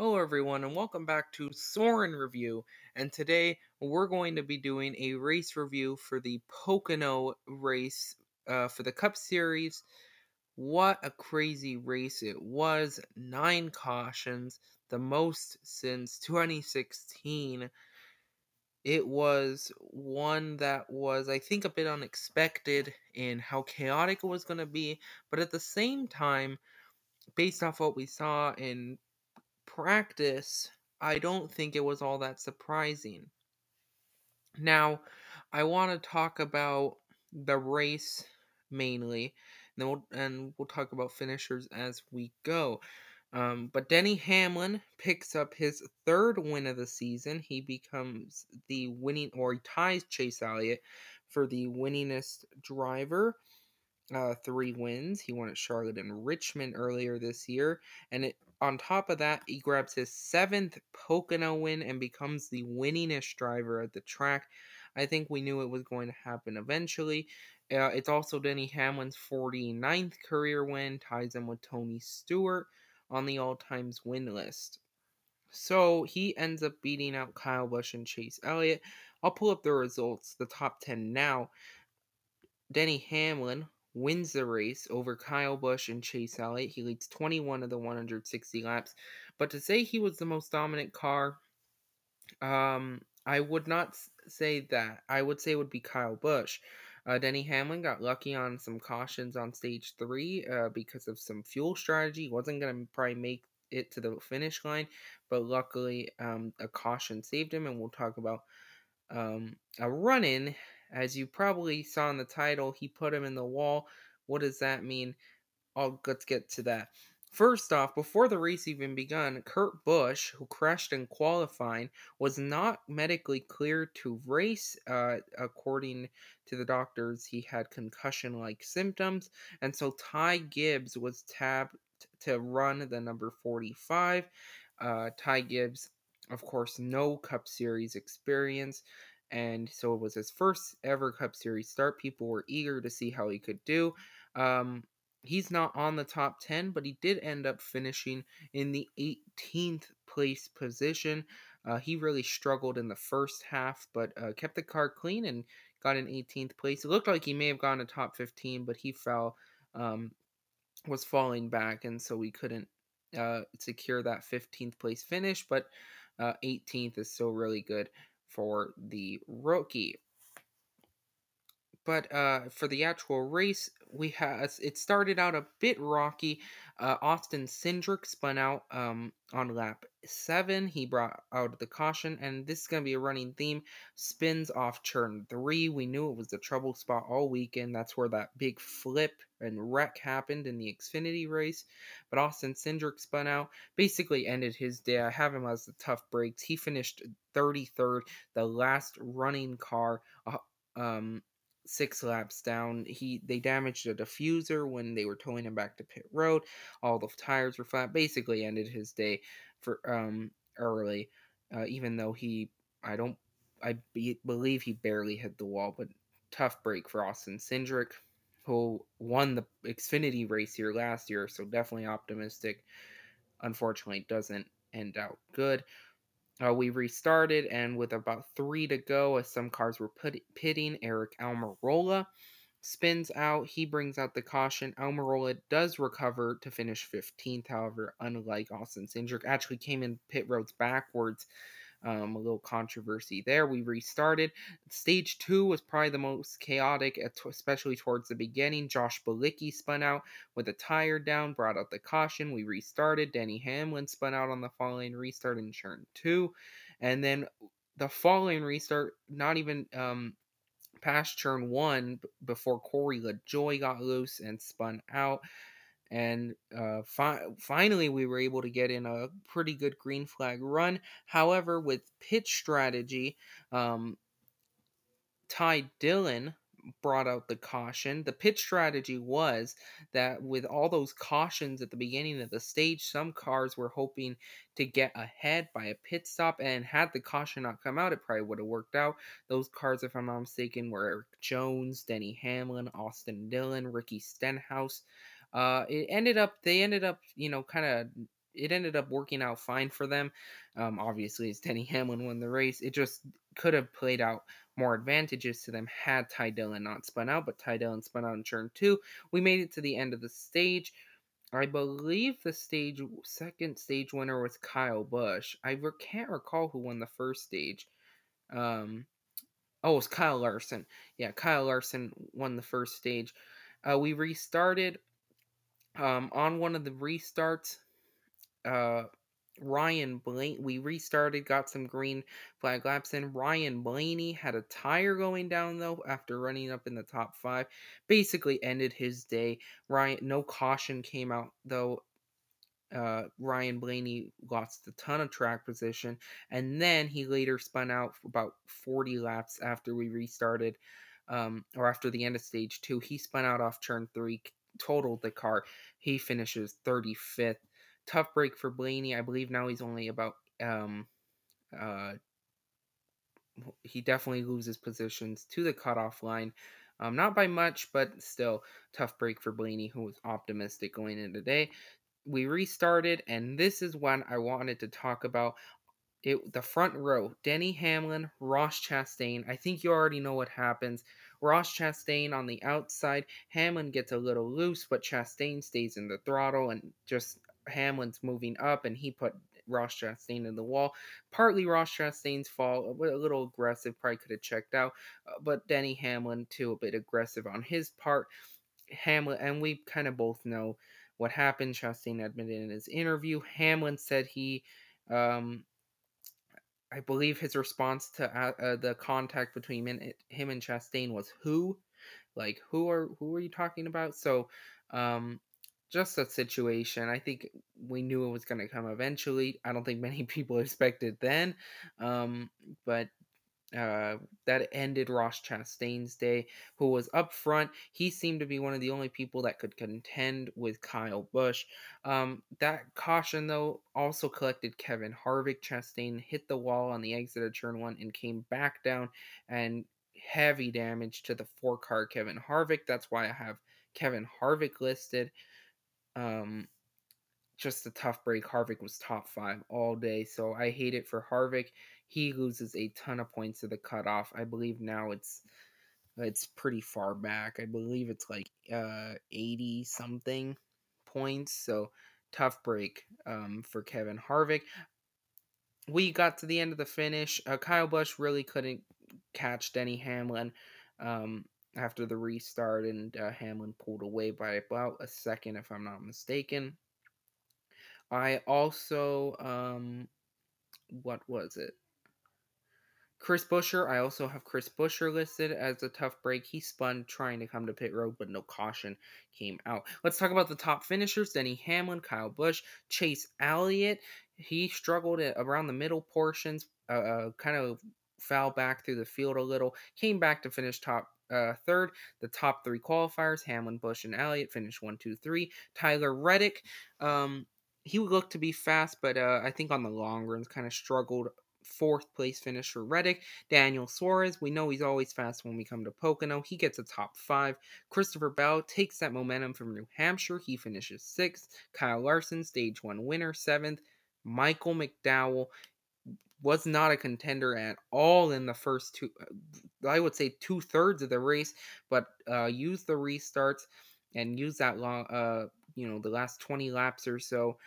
Hello everyone and welcome back to Soren Review, and today we're going to be doing a race review for the Pocono race for the Cup Series. What a crazy race it was. 9 cautions, the most since 2016. It was one that was, I think, a bit unexpected in how chaotic it was going to be, but at the same time, based off what we saw in practice, I don't think it was all that surprising. Now, I want to talk about the race mainly, and we'll talk about finishers as we go. But Denny Hamlin picks up his third win of the season. He becomes the winning, or he ties Chase Elliott for the winningest driver. 3 wins. He won at Charlotte and Richmond earlier this year. And on top of that, he grabs his 7th Pocono win and becomes the winningest driver at the track. I think we knew it was going to happen eventually. It's also Denny Hamlin's 49th career win, ties him with Tony Stewart on the all-times win list. So he ends up beating out Kyle Busch and Chase Elliott. I'll pull up the results, the top 10 now. Denny Hamlin wins the race over Kyle Busch and Chase Elliott. He leads 21 of the 160 laps. But to say he was the most dominant car, I would not say that. I would say it would be Kyle Busch. Denny Hamlin got lucky on some cautions on stage 3 because of some fuel strategy. He wasn't going to probably make it to the finish line, but luckily a caution saved him, and we'll talk about a run-in. As you probably saw in the title, he put him in the wall. What does that mean? Let's get to that. First off, before the race even begun, Kurt Busch, who crashed in qualifying, was not medically cleared to race. According to the doctors, he had concussion-like symptoms, and so Ty Gibbs was tabbed to run the number 45. Ty Gibbs, of course, no Cup Series experience, and so it was his first ever Cup Series start. People were eager to see how he could do. He's not on the top 10, but he did end up finishing in the 18th place position. He really struggled in the first half, but kept the car clean and got an 18th place. It looked like he may have gone to top 15, but he fell, was falling back, and so we couldn't secure that 15th place finish, but 18th is still really good for the rookie. But for the actual race, it started out a bit rocky. Austin Cindric spun out on lap 7. He brought out the caution, and this is going to be a running theme. Spins off turn 3. We knew it was the trouble spot all weekend. That's where that big flip and wreck happened in the Xfinity race. But Austin Cindric spun out, basically ended his day. I have him as the tough breaks. He finished 33rd, the last running car. 6 laps down. They damaged a diffuser when they were towing him back to pit road. All the tires were flat. Basically ended his day for early. Even though believe he barely hit the wall, but tough break for Austin Cindric, who won the Xfinity race here last year, so definitely optimistic. Unfortunately, doesn't end out good. We restarted, and with about 3 to go, as some cars were pitting, Aric Almirola spins out. He brings out the caution. Almirola does recover to finish 15th, however, unlike Austin Cindric, actually came in pit roads backwards. A little controversy there. We restarted. Stage 2 was probably the most chaotic, especially towards the beginning. Josh Bilicki spun out with a tire down, brought out the caution. We restarted. Denny Hamlin spun out on the following restart in turn 2. And then the following restart, not even past turn 1, before Corey LaJoie got loose and spun out. And finally, we were able to get in a pretty good green flag run. However, with pit strategy, Ty Dillon brought out the caution. The pit strategy was that with all those cautions at the beginning of the stage, some cars were hoping to get ahead by a pit stop, and had the caution not come out, it probably would have worked out. Those cars, if I'm not mistaken, were Erik Jones, Denny Hamlin, Austin Dillon, Ricky Stenhouse. They ended up, kind of it ended up working out fine for them. Obviously, as Denny Hamlin won the race, it just could have played out more advantages to them had Ty Dillon not spun out, but Ty Dillon spun out in turn two. We made it to the end of the stage. I believe the second stage winner was Kyle Busch. Can't recall who won the first stage. Um, oh, it was Kyle Larson. Yeah, Kyle Larson won the first stage. We restarted. On one of the restarts, uh, we restarted, got some green flag laps in. Ryan Blaney had a tire going down though after running up in the top five. Basically ended his day. No caution came out though. Ryan Blaney lost a ton of track position, and then he later spun out for about 40 laps after we restarted, or after the end of stage two. He spun out off turn three, totaled the car. He finishes 35th. Tough break for Blaney. I believe now he's only about uh, he definitely loses positions to the cutoff line. Not by much, but still tough break for Blaney, who was optimistic going into the day. We restarted, and this is when I wanted to talk about it. The front row: Denny Hamlin, Ross Chastain. I think you already know what happens. Ross Chastain on the outside. Hamlin gets a little loose, but Chastain stays in the throttle, and just Hamlin's moving up, and he put Ross Chastain in the wall. Partly Ross Chastain's fault, a little aggressive, probably could have checked out, but Denny Hamlin too, a bit aggressive on his part. Hamlin, and we kind of both know what happened. Chastain admitted in his interview. Hamlin said um, I believe his response to the contact between him and Chastain was "Who? Like who are you talking about?" So, um, just a situation. I think we knew it was going to come eventually. I don't think many people expected then, but uh, that ended Ross Chastain's day, who was up front. He seemed to be one of the only people that could contend with Kyle Busch. That caution, though, also collected Kevin Harvick. Chastain hit the wall on the exit of turn one and came back down, and heavy damage to the four-car Kevin Harvick. That's why I have Kevin Harvick listed. Um, just a tough break. Harvick was top five all day, so I hate it for Harvick. He loses a ton of points to the cutoff. I believe now it's pretty far back. I believe it's like 80 something points. So tough break for Kevin Harvick. We got to the end of the finish. Kyle Busch really couldn't catch Denny Hamlin after the restart, and Hamlin pulled away by about a second, if I'm not mistaken. I also what was it? Chris Buescher. I also have Chris Buescher listed as a tough break. He spun trying to come to pit road, but no caution came out. Let's talk about the top finishers: Denny Hamlin, Kyle Busch, Chase Elliott. He struggled around the middle portions, kind of fell back through the field a little, came back to finish top third. The top three qualifiers: Hamlin, Busch, and Elliott finished 1, 2, 3. Tyler Reddick, he looked to be fast, but I think on the long runs kind of struggled. Fourth place finish for Reddick. Daniel Suarez, we know he's always fast when we come to Pocono. He gets a top five. Christopher Bell takes that momentum from New Hampshire. He finishes sixth. Kyle Larson, stage one winner, seventh. Michael McDowell was not a contender at all in the first two, I would say 2/3 of the race, but used the restarts and used that long, the last 20 laps or so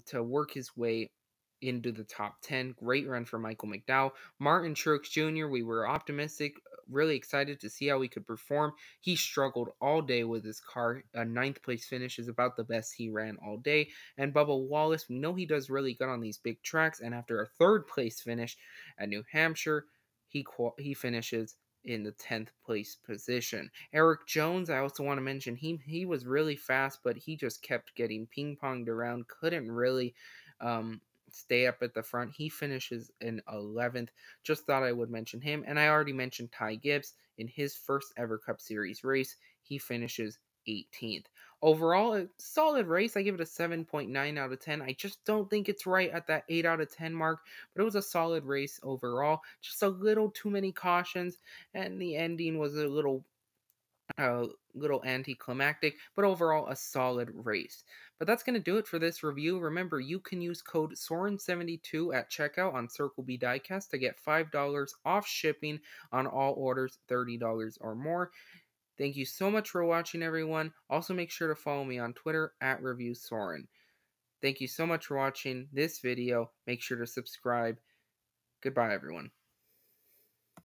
to work his way into the top 10. Great run for Michael McDowell. Martin Truex Jr., we were optimistic, really excited to see how he could perform. He struggled all day with his car. A ninth place finish is about the best he ran all day. And Bubba Wallace, we know he does really good on these big tracks, and after a third place finish at New Hampshire, he finishes in the 10th place position. Eric Jones, I also want to mention, he was really fast, but he just kept getting ping-ponged around, couldn't really stay up at the front. He finishes in 11th. Just thought I would mention him. And I already mentioned Ty Gibbs in his first ever Cup Series race. He finishes 18th. Overall, a solid race. I give it a 7.9 out of 10. I just don't think it's right at that 8 out of 10 mark, but it was a solid race overall. Just a little too many cautions, and the ending was a little anticlimactic, but overall a solid race. But that's going to do it for this review. Remember, you can use code Soren72 at checkout on Circle B Diecast to get $5 off shipping on all orders $30 or more. Thank you so much for watching, everyone. Also, make sure to follow me on Twitter at ReviewSoren. Thank you so much for watching this video. Make sure to subscribe. Goodbye, everyone.